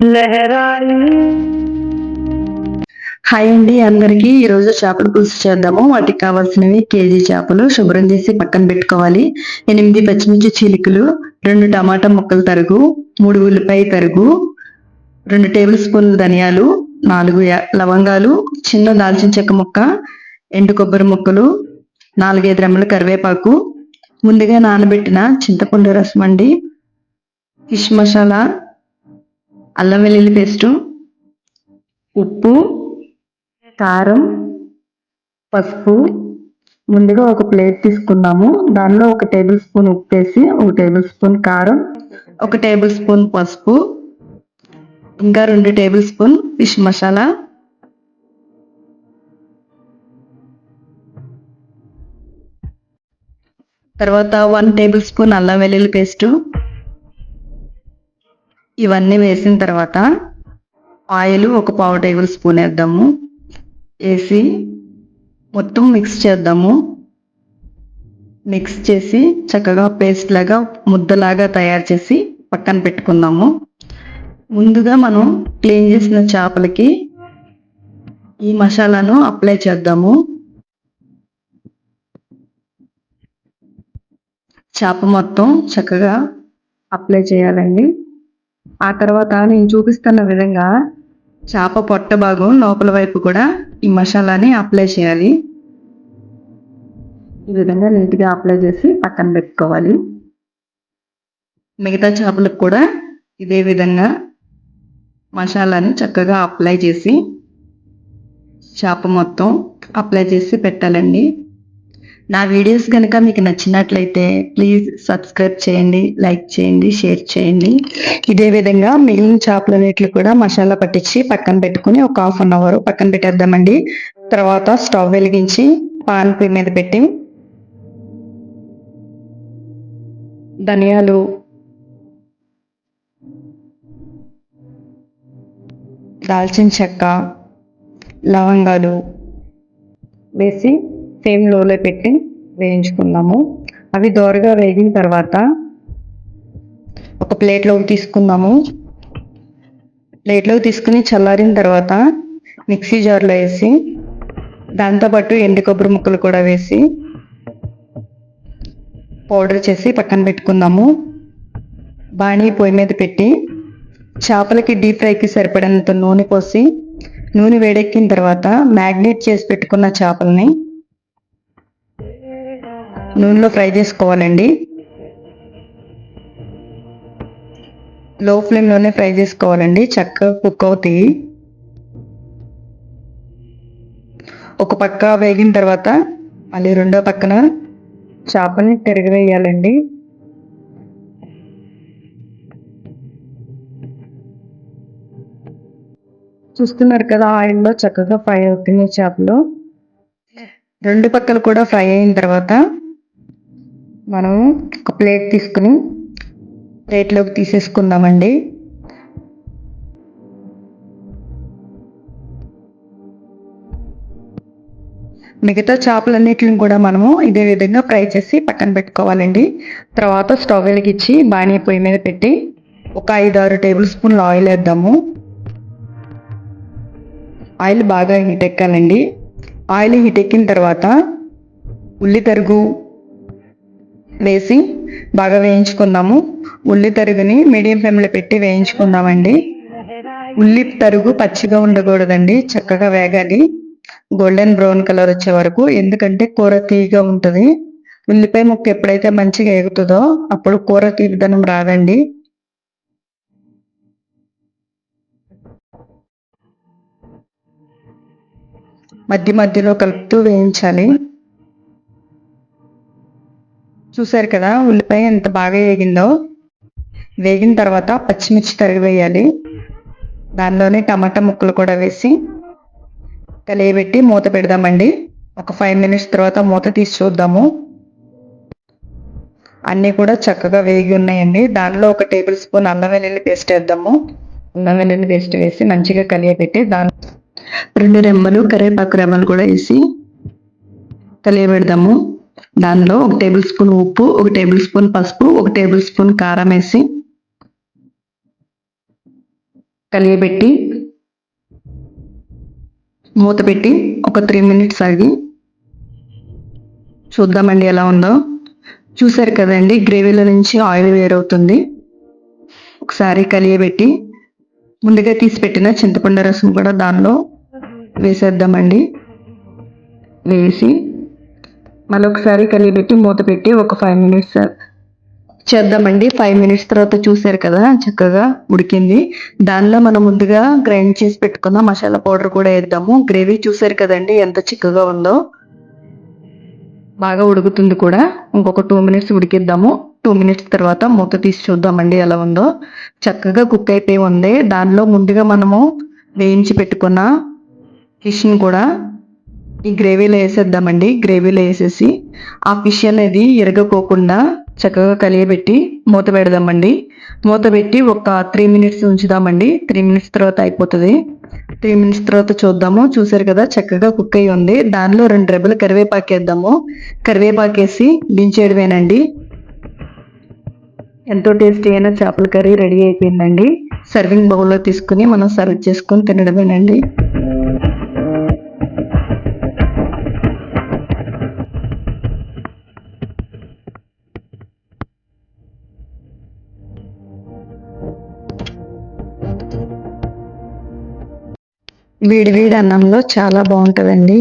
లహరాయి. Hi అండి అందరికి. ఈరోజు చేపల పులుసు చేద్దాము. వాటికి కావాల్సినవి కేజీ చేపలు శుభ్రం చేసి పక్కన పెట్టుకోవాలి. 8 పచ్చిమిర్చి చీలికలు, 2 టమాటా ముక్కలు తరుగు, 3 ఉల్లిపాయ తరుగు, 2 టేబుల్ స్పూన్ల ధనియాలు, 4 లవంగాలు, చిన్న దాల్చిన చెక్క ముక్క, ఎండు కొబ్బరి ముక్కలు, 4-5 రెమ్మల కరివేపాకు, ముందుగా నానబెట్టిన చింతపండు రసం అండి, ఫిష్ మసాలా, అల్లం వెల్లుల్లి పేస్టు, ఉప్పు, కారం, పసుపు. ముందుగా ఒక ప్లేట్ తీసుకున్నాము. దానిలో 1 టేబుల్ స్పూన్ ఉప్పు వేసి, 1 టేబుల్ స్పూన్ కారం, 1 టేబుల్ స్పూన్ పసుపు, ఇంకా 2 టేబుల్ స్పూన్ ఫిష్ మసాలా, తర్వాత 1 టేబుల్ స్పూన్ అల్లం వెల్లుల్లి పేస్టు. ఇవన్నీ వేసిన తర్వాత ఆయిల్ 1 టేబుల్ స్పూన్ వేద్దాము. వేసి మొత్తం మిక్స్ చేద్దాము. మిక్స్ చేసి చక్కగా పేస్ట్ లాగా ముద్దలాగా తయారు చేసి పక్కన పెట్టుకుందాము. ముందుగా మనం క్లీన్ చేసిన చేపలకి ఈ మసాలాను అప్లై చేద్దాము. చేప మొత్తం చక్కగా అప్లై చేయాలండి. ఆ తర్వాత నేను చూపిస్తున్న విధంగా చేప పొట్ట భాగం లోపల వైపు కూడా ఈ మసాలాని అప్లై చేయాలి. ఈ విధంగా నీట్గా అప్లై చేసి పక్కన పెట్టుకోవాలి. మిగతా చేపలకు కూడా ఇదే విధంగా మసాలాని చక్కగా అప్లై చేసి చేప మొత్తం అప్లై చేసి పెట్టాలండి. నా వీడియోస్ కనుక మీకు నచ్చినట్లయితే ప్లీజ్ సబ్స్క్రైబ్ చేయండి, లైక్ చేయండి, షేర్ చేయండి. ఇదే విధంగా మిగిలిన చేపలన్నిటిని కూడా మసాలా పట్టించి పక్కన పెట్టుకుని ఒక 1/2 అవర్ పక్కన పెట్టేద్దామండి. తర్వాత స్టవ్ వెలిగించి పాన్ మీద పెట్టి ధనియాలు, దాల్చిన చెక్క, లవంగాలు వేసి ఫ్లేమ్ లోలో పెట్టి వేయించుకుందాము. అవి దోరగా వేగిన తర్వాత ఒక ప్లేట్లోకి తీసుకుందాము. ప్లేట్లోకి తీసుకుని చల్లారిన తర్వాత మిక్సీ జార్లో వేసి దాంతోపాటు ఎండు కొబ్బరి ముక్కలు కూడా వేసి పౌడర్ చేసి పక్కన పెట్టుకుందాము. బాణీ పొయ్యి మీద పెట్టి చేపలకి డీప్ ఫ్రైకి సరిపడినంత నూనె పోసి, నూనె వేడెక్కిన తర్వాత మ్యాగ్నేట్ చేసి పెట్టుకున్న చేపల్ని నూనెలో ఫ్రై చేసుకోవాలండి. లో ఫ్లేమ్లోనే ఫ్రై చేసుకోవాలండి, చక్కగా కుక్ అవుతాయి. ఒక పక్క వేగిన తర్వాత మళ్ళీ రెండో పక్కన చేపల్ని తిరగవేయాలండి. చూస్తున్నారు కదా, ఆయిల్లో చక్కగా ఫ్రై అవుతుంది చేపలు. రెండు పక్కలు కూడా ఫ్రై అయిన తర్వాత మనం ఒక ప్లేట్ తీసుకుని ప్లేట్లోకి తీసేసుకుందామండి. మిగతా చేపలన్నిటిని కూడా మనము ఇదే విధంగా ఫ్రై చేసి పక్కన పెట్టుకోవాలండి. తర్వాత స్టవ్ వెలిగించి బాణీ పొయ్యి మీద పెట్టి ఒక 5-6 టేబుల్ స్పూన్ల ఆయిల్ వేద్దాము. ఆయిల్ బాగా హీట్ ఎక్కాలండి. ఆయిల్ హీట్ ఎక్కిన తర్వాత ఉల్లి తరుగు వేసి బాగా వేయించుకుందాము. ఉల్లి తరుగుని మీడియం ఫ్లేమ్లో పెట్టి వేయించుకుందామండి. ఉల్లి తరుగు పచ్చిగా ఉండకూడదండి, చక్కగా వేగాలి. గోల్డెన్ బ్రౌన్ కలర్ వచ్చే వరకు, ఎందుకంటే కూర తీయగా ఉంటుంది. ఉల్లిపాయ ముక్క ఎప్పుడైతే మంచిగా ఎగుతుందో అప్పుడు కూర తీపిదనం రాదండి. మధ్య మధ్యలో కలుపుతూ వేయించాలి. చూసారు కదా ఉల్లిపాయ ఎంత బాగా వేగిందో. వేగిన తర్వాత పచ్చిమిర్చి తరిగి వేయాలి. దానిలోనే టమాటా ముక్కలు కూడా వేసి కలియబెట్టి మూత పెడదామండి. ఒక 5 మినిట్స్ తర్వాత మూత తీసి చూద్దాము. అన్నీ కూడా చక్కగా వేగి ఉన్నాయండి. దానిలో 1 టేబుల్ స్పూన్ అల్లం వెల్లుల్లి పేస్ట్ వేద్దాము. అల్లం వెల్లుల్లి పేస్ట్ వేసి మంచిగా కలియబెట్టి దాని 2 రెమ్మలు కరివేపాకు రెమ్మలు కూడా వేసి కలియబెడదాము. దానిలో 1 టేబుల్ స్పూన్ ఉప్పు, 1 టేబుల్ స్పూన్ పసుపు, 1 టేబుల్ స్పూన్ కారం వేసి కలియబెట్టి మూత పెట్టి ఒక 3 మినిట్స్ ఆగి చూద్దామండి ఎలా ఉందో. చూసారు కదండి, గ్రేవీలో నుంచి ఆయిల్ వేరవుతుంది. ఒకసారి కలియబెట్టి ముందుగా తీసి పెట్టిన చింతపండు రసం కూడా దానిలో వేసేద్దామండి. వేసి మళ్ళీ ఒకసారి కలియబెట్టి మూత పెట్టి ఒక 5 మినిట్స్ చేద్దామండి. 5 మినిట్స్ తర్వాత చూసారు కదా చక్కగా ఉడికింది. దానిలో మనం ముందుగా గ్రైండ్ చేసి పెట్టుకున్న మసాలా పౌడర్ కూడా వేద్దాము. గ్రేవీ చూసారు కదండి ఎంత చిక్కగా ఉందో. బాగా ఉడుకుతుంది కూడా. ఇంకొక 2 మినిట్స్ ఉడికిద్దాము. 2 మినిట్స్ తర్వాత మూత తీసి చూద్దామండి ఎలా ఉందో. చక్కగా కుక్ అయిపోయి ఉంది. దానిలో ముందుగా మనము వేయించి పెట్టుకున్న ఫిష్ని కూడా ఈ గ్రేవీలో వేసేద్దామండి. గ్రేవీలో వేసేసి ఆ ఫిష్ అనేది ఇరగకోకుండా చక్కగా కలియబెట్టి మూత పెడదామండి. మూత పెట్టి ఒక 3 మినిట్స్ ఉంచుదామండి. 3 మినిట్స్ తర్వాత అయిపోతుంది. 3 మినిట్స్ తర్వాత చూద్దాము. చూసారు కదా చక్కగా కుక్ అయ్యి ఉంది. దానిలో 2 రెబ్బలు కరివేపాకు వేద్దాము. కరివేపాకు వేసి దించేయడమేనండి. ఎంతో టేస్టీ అయిన చేపల కర్రీ రెడీ అయిపోయిందండి. సర్వింగ్ బౌల్లో తీసుకుని మనం సర్వ్ చేసుకొని తినడమేనండి. వేడి వేడి అన్నంలో చాలా బాగుంటుందండి.